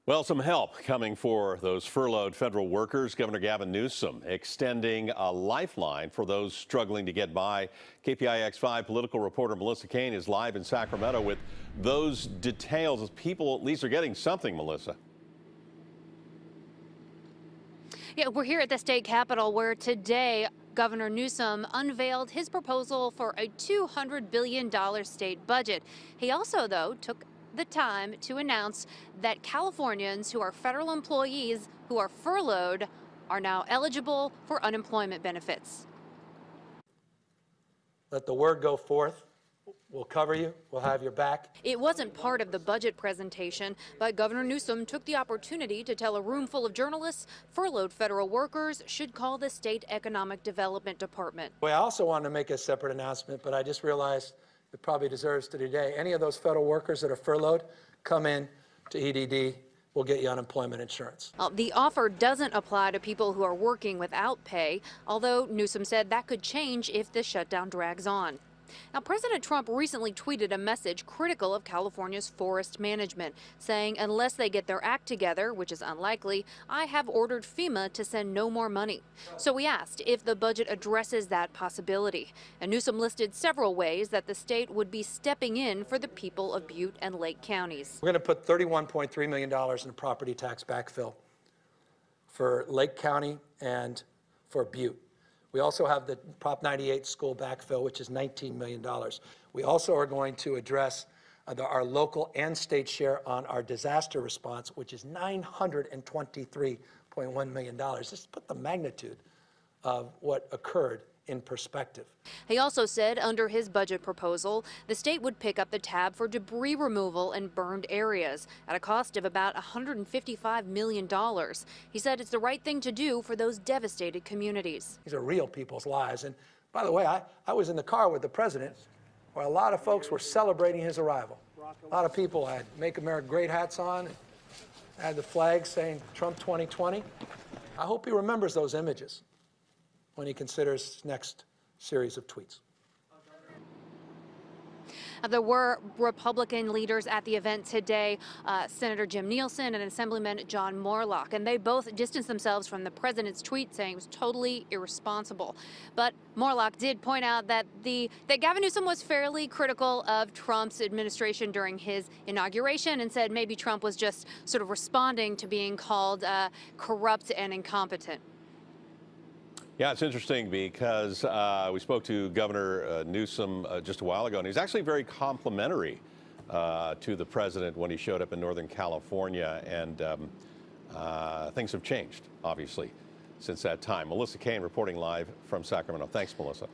Well, some help coming for those furloughed federal workers. Governor Gavin Newsom extending a lifeline for those struggling to get by. KPIX5 political reporter Melissa Kane is live in Sacramento with those details. People at least are getting something, Melissa. Yeah, we're here at the state capitol where today Governor Newsom unveiled his proposal for a $200 billion state budget. He also, though, took the time to announce that Californians who are federal employees who are furloughed are now eligible for unemployment benefits. Let the word go forth. We'll cover you. We'll have your back. It wasn't part of the budget presentation, but Governor Newsom took the opportunity to tell a room full of journalists furloughed federal workers should call the state economic development department. Well, I also wanted to make a separate announcement, but I just realized it probably deserves to today. Any of those federal workers that are furloughed, come in to EDD. We'll get you unemployment insurance. The offer doesn't apply to people who are working without pay, although Newsom said that could change if the shutdown drags on. Now, President Trump recently tweeted a message critical of California's forest management, saying unless they get their act together, which is unlikely, I have ordered FEMA to send no more money. So we asked if the budget addresses that possibility. And Newsom listed several ways that the state would be stepping in for the people of Butte and Lake counties. We're going to put $31.3 million in a property tax backfill for Lake County and for Butte. We also have the Prop 98 school backfill, which is $19 million. We also are going to address our local and state share on our disaster response, which is $923.1 million. Just put the magnitude of what occurred in perspective. He also said under his budget proposal, the state would pick up the tab for debris removal in burned areas at a cost of about $155 million. He said it's the right thing to do for those devastated communities. These are real people's lives. And by the way, I was in the car with the president where a lot of folks were celebrating his arrival. A lot of people had Make America Great hats on, had the flag saying Trump 2020. I hope he remembers those images when he considers his next series of tweets. There were Republican leaders at the event today, Senator Jim Newsom and Assemblyman John Moorlach, and they both distanced themselves from the president's tweet, saying it was totally irresponsible. But Moorlach did point out that Gavin Newsom was fairly critical of Trump's administration during his inauguration and said maybe Trump was just sort of responding to being called corrupt and incompetent. Yeah, it's interesting because we spoke to Governor Newsom just a while ago, and he's actually very complimentary to the president when he showed up in Northern California, and things have changed, obviously, since that time. Melissa Kane reporting live from Sacramento. Thanks, Melissa.